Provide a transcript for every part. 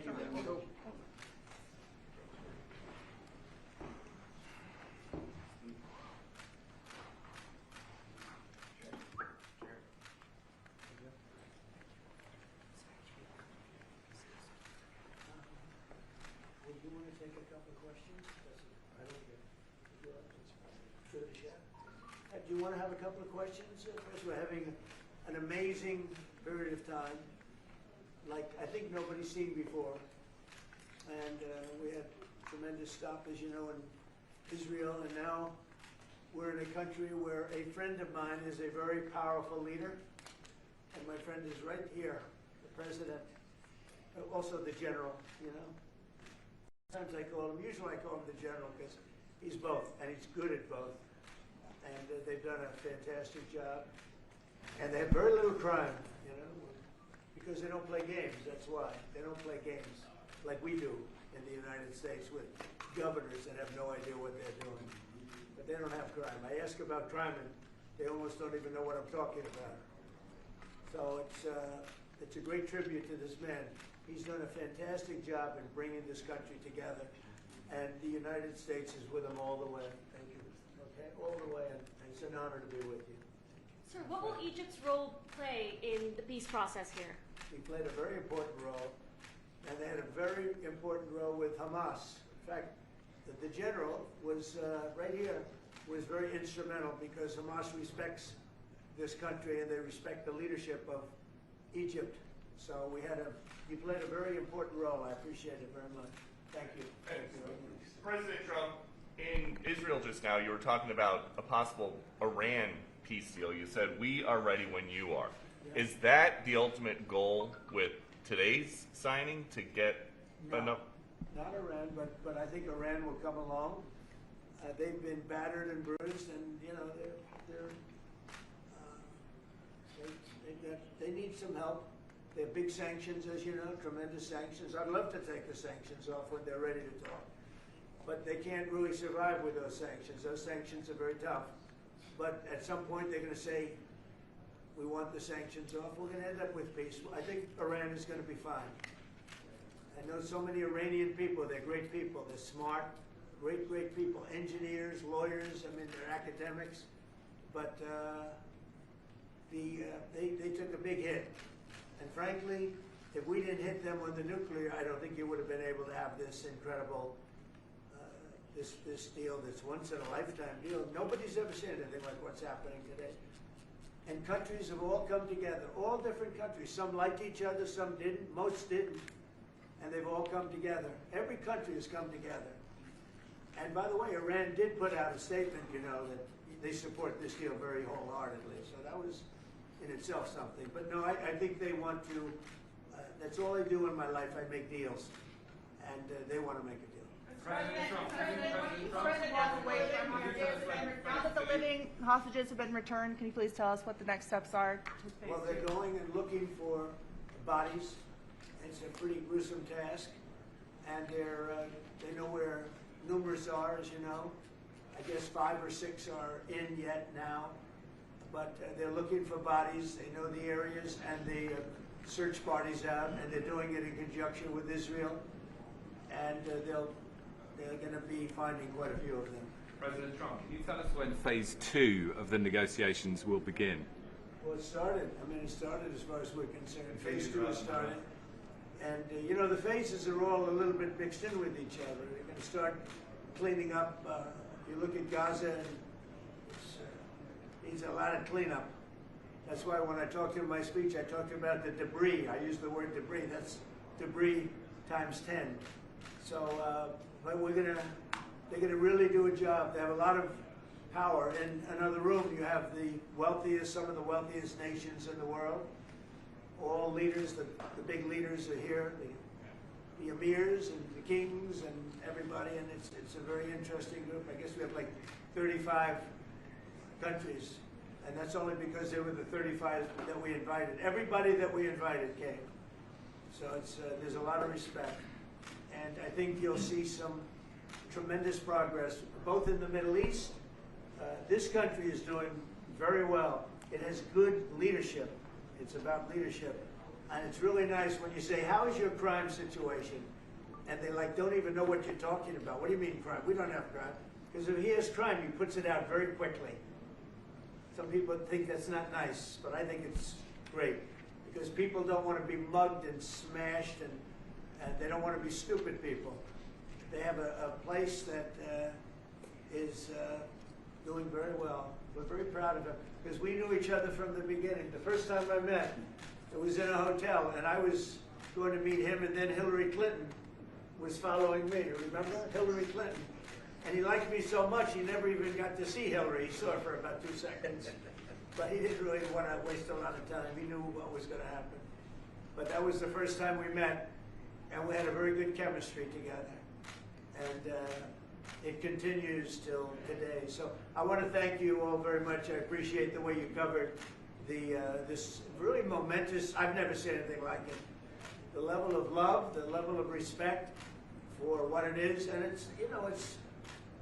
you very much. Would you want to take a couple of questions? I don't get it. Do you want to have a couple of questions? First, we're having an amazing period of time, like I think nobody's seen before. And we had tremendous stop, as you know, in Israel, and now we're in a country where a friend of mine is a very powerful leader, and my friend is right here, the president, also the general, you know. Sometimes usually I call him the general because he's both, and he's good at both. And they've done a fantastic job. And they have very little crime, you know, because they don't play games, that's why. They don't play games like we do in the United States with governors that have no idea what they're doing. But they don't have crime. I ask about crime and they almost don't even know what I'm talking about. So it's a great tribute to this man. He's done a fantastic job in bringing this country together, and the United States is with him all the way. Thank you. Okay, all the way, and it's an honor to be with you. Sir, what will Egypt's role play in the peace process here? We played a very important role, and they had a very important role with Hamas. In fact, the general was right here, was very instrumental because Hamas respects this country and they respect the leadership of Egypt. So you played a very important role. I appreciate it very much. Thank you. Thank you very much. President Trump, in Israel just now, you were talking about a possible Iran peace deal. You said, we are ready when you are. Yeah. Is that the ultimate goal with today's signing, to get enough? Not Iran, but I think Iran will come along. They've been battered and bruised, and you know they need some help. They have big sanctions, as you know, tremendous sanctions. I'd love to take the sanctions off when they're ready to talk, but they can't really survive with those sanctions. Those sanctions are very tough. But at some point, they're going to say, we want the sanctions off. We're going to end up with peace. I think Iran is going to be fine. I know so many Iranian people. They're great people. They're smart, great people. Engineers, lawyers, I mean, they're academics. But they took a big hit. And frankly, if we didn't hit them with the nuclear, I don't think you would have been able to have this incredible this deal, this once-in-a-lifetime deal. Nobody's ever seen anything like what's happening today. And countries have all come together, all different countries. Some liked each other, some didn't, most didn't. And they've all come together. Every country has come together. And by the way, Iran did put out a statement, you know, that they support this deal very wholeheartedly. So that was in itself something. But no, I think they want to, that's all I do in my life. I make deals. And they want to make a deal. Now that the living hostages have been returned, can you please tell us what the next steps are? Well, they're going and looking for bodies. It's a pretty gruesome task, and they know where numerous are, as you know. I guess 5 or 6 are in yet now, but they're looking for bodies. They know the areas, and they search parties out, and they're doing it in conjunction with Israel, and they're going to be finding quite a few of them. President Trump, can you tell us when phase 2 of the negotiations will begin? Well, it started. I mean, it started as far as we're concerned. Phase 2 has started. And, you know, the phases are all a little bit mixed in with each other. They're going to start cleaning up. You look at Gaza, and it needs a lot of cleanup. That's why when I talked in my speech, I talked about the debris. I used the word debris. That's debris times 10. So, but they're going to really do a job. They have a lot of power. In another room, you have the wealthiest, some of the wealthiest nations in the world. All leaders, the big leaders are here, the emirs and the kings and everybody, and it's a very interesting group. I guess we have like 35 countries, and that's only because they were the 35 that we invited. Everybody that we invited came. So there's a lot of respect. And I think you'll see some tremendous progress, both in the Middle East. This country is doing very well. It has good leadership. It's about leadership. And it's really nice when you say, how is your crime situation? And they don't even know what you're talking about. What do you mean crime? We don't have crime. Because if he has crime, he puts it out very quickly. Some people think that's not nice, but I think it's great. Because people don't want to be mugged and smashed, and they don't want to be stupid people. They have a place that is doing very well. We're very proud of him. Because we knew each other from the beginning. The first time I met, it was in a hotel, and I was going to meet him, and then Hillary Clinton was following me. Remember? Hillary Clinton. And he liked me so much, he never even got to see Hillary. He saw her for about 2 seconds. But he didn't really want to waste a lot of time. He knew what was going to happen. But that was the first time we met, and we had a very good chemistry together. And it continues till today. So I want to thank you all very much. I appreciate the way you covered this really momentous, I've never seen anything like it. The level of love, the level of respect for what it is, and it's, you know,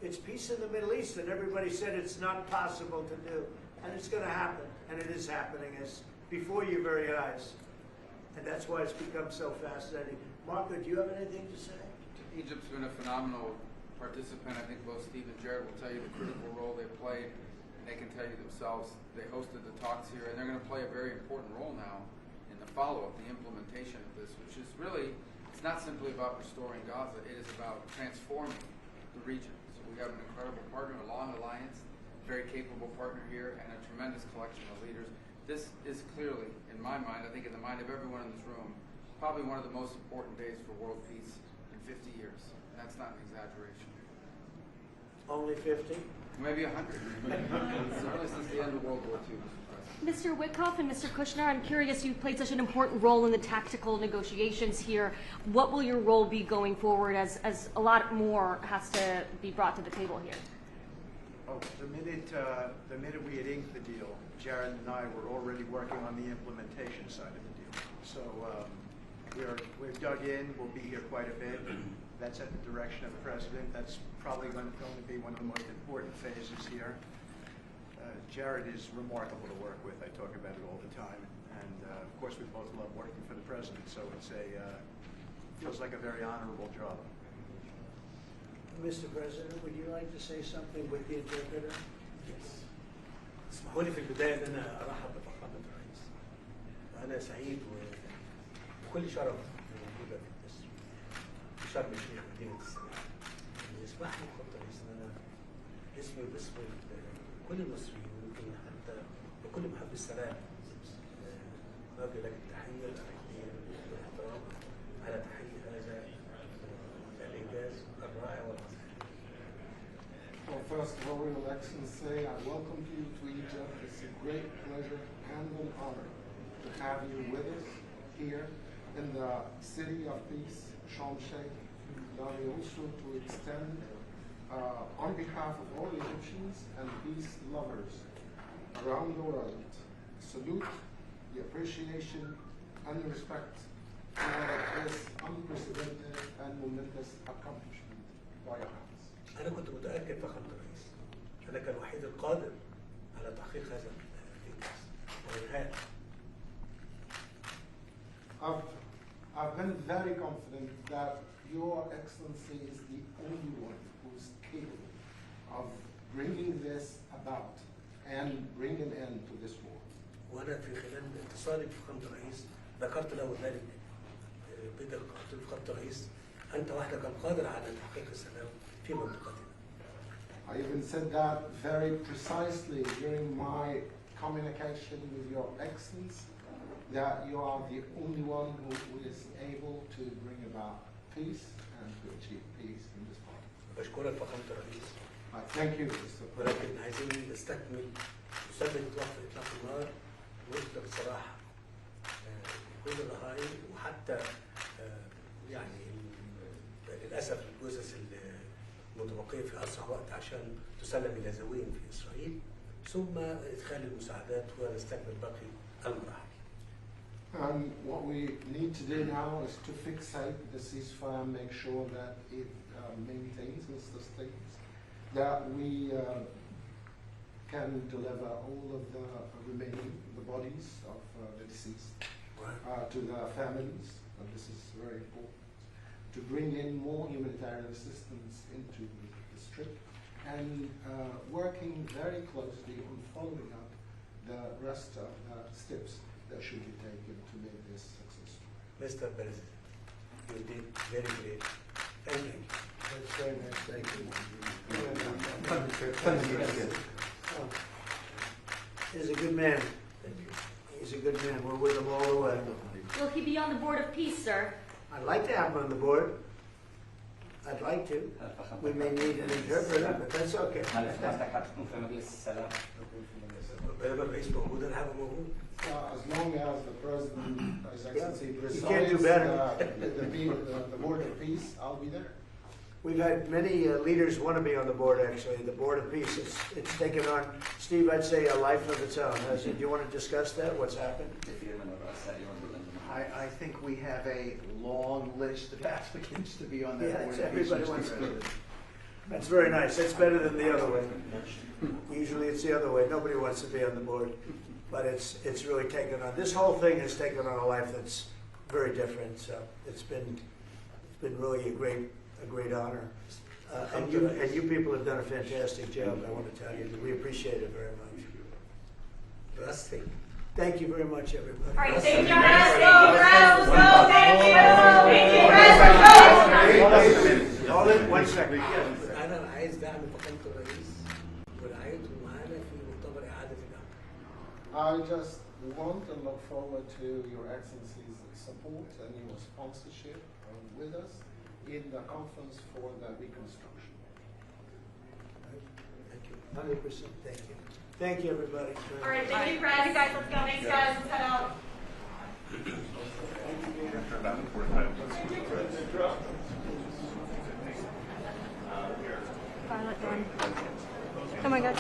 it's peace in the Middle East, and everybody said it's not possible to do, and it's going to happen, and it is happening as before your very eyes, and that's why it's become so fascinating. Marco, do you have anything to say? Egypt's been a phenomenal participant. I think both Steve and Jared will tell you the critical role they played, and they can tell you themselves. They hosted the talks here, and they're going to play a very important role now in the follow-up, the implementation of this, which is really, it's not simply about restoring Gaza, it is about transforming the region. So we have an incredible partner, a long alliance, very capable partner here, and a tremendous collection of leaders. This is clearly, in my mind, I think in the mind of everyone in this room, probably one of the most important days for world peace in 50 years. That's not an exaggeration. Only 50? Maybe 100. Certainly since the end of World War II. Mr. Witkoff and Mr. Kushner, I'm curious, you played such an important role in the tactical negotiations here. What will your role be going forward as a lot more has to be brought to the table here? Oh, the minute we had inked the deal, Jared and I were already working on the implementation side of the deal. So we're dug in. We'll be here quite a bit. That's at the direction of the president. That's probably going to be one of the most important phases here. Jared is remarkable to work with. I talk about it all the time. And of course, we both love working for the president. So it's feels like a very honorable job. Mr. President, would you like to say something with the interpreter? Yes. اسمحوا لي في البداية أن أنا أرحب بفخامة الرئيس. وأنا سعيد وكل شرف موجودة في شرم الشيخ مدينة السلام. يسمح لي فخامة الرئيس أن أنا اسمي واسم كل المصريين ويمكن حتى وكل محب السلام نرجو لك التحية الأخيرة والاحترام على تحية هذا الإنجاز الرائع والعظيم. Well, first of all, Your Excellency, I welcome you to Egypt. It's a great pleasure and an honor to have you with us here in the city of peace, Sharm el-Sheikh. Allow me also to extend, on behalf of all Egyptians and peace lovers around the world, salute, the appreciation, and the respect for this unprecedented and momentous accomplishment by your hands. أنا كنت متأكد فخامة الرئيس أنك الوحيد القادر على تحقيق هذا الإنجاز وإنهائه. I've been very confident that Your Excellency is the only one who is capable of bringing this about and bringing an end to this war. وأنا في خلال اتصالي بفخامة الرئيس ذكرت له ذلك بدقة. قلت له فخامة الرئيس أنت وحدك القادر على تحقيق السلام في منطقتنا. I even said that very precisely during my communication with Your Excellency, that you are the only one who is able to bring about peace and to achieve peace in this part. بشكرك فخامة الرئيس. I thank you, Mr. President. ولكن عايزين نستكمل نثبت وقف إطلاق النار ونطلق الصراحة لكل الرهائن وحتى يعني للأسف الجثث المتبقية في أسرع وقت عشان تسلم إلى ذويهم في إسرائيل ثم إدخال المساعدات ونستكمل باقي المراحل. And what we need to do now is to fixate the ceasefire, make sure that it maintains and sustains, that we can deliver all of the remaining, the bodies of the deceased. to the families, and this is very important, to bring in more humanitarian assistance into the strip, and working very closely on following up the rest of the steps that should be taken to make this successful. Mr. President, you did very great. Thank you. That's very nice. Thank you. Oh. He's a good man. He's a good man. We're with him all the way. Will he be on the Board of Peace, sir? I'd like to have him on the board. I'd like to. We may need an interpreter, but that's okay. غالبا الرئيس موجود انا هبقى موجود. As long as the president, His Excellency, You can't do better. the Board of Peace, I'll be there. We've had many leaders want to be on the board, actually. The Board of Peace, it's taken on, Steve, I'd say a life of its own. Do you want to discuss that, what's happened? I think we have a long list of applicants to be on that Yeah, board. everybody wants to be. That's very nice. That's better than the other way. Usually it's the other way. Nobody wants to be on the board. But it's really taken on, this whole thing has taken on a life that's very different. So it's been really a great honor. And you people have done a fantastic job, I want to tell you. We appreciate it very much. Last thing. Thank you very much, everybody. All right, thank you. Let's go, Browns, go, thank you. Thank you, Hold it, 1 second. انا عايز دعم فخامه الرئيس ورعايته معانا في مؤتمر اعاده الامن. I just want and look forward to Your Excellency's support and your sponsorship with us in the conference for the reconstruction. Thank you. 100%. Thank you. Thank you, everybody. All right, thank you, Brad. You guys, let's go. Thanks, guys. Let's head out. Violet one. Oh my God.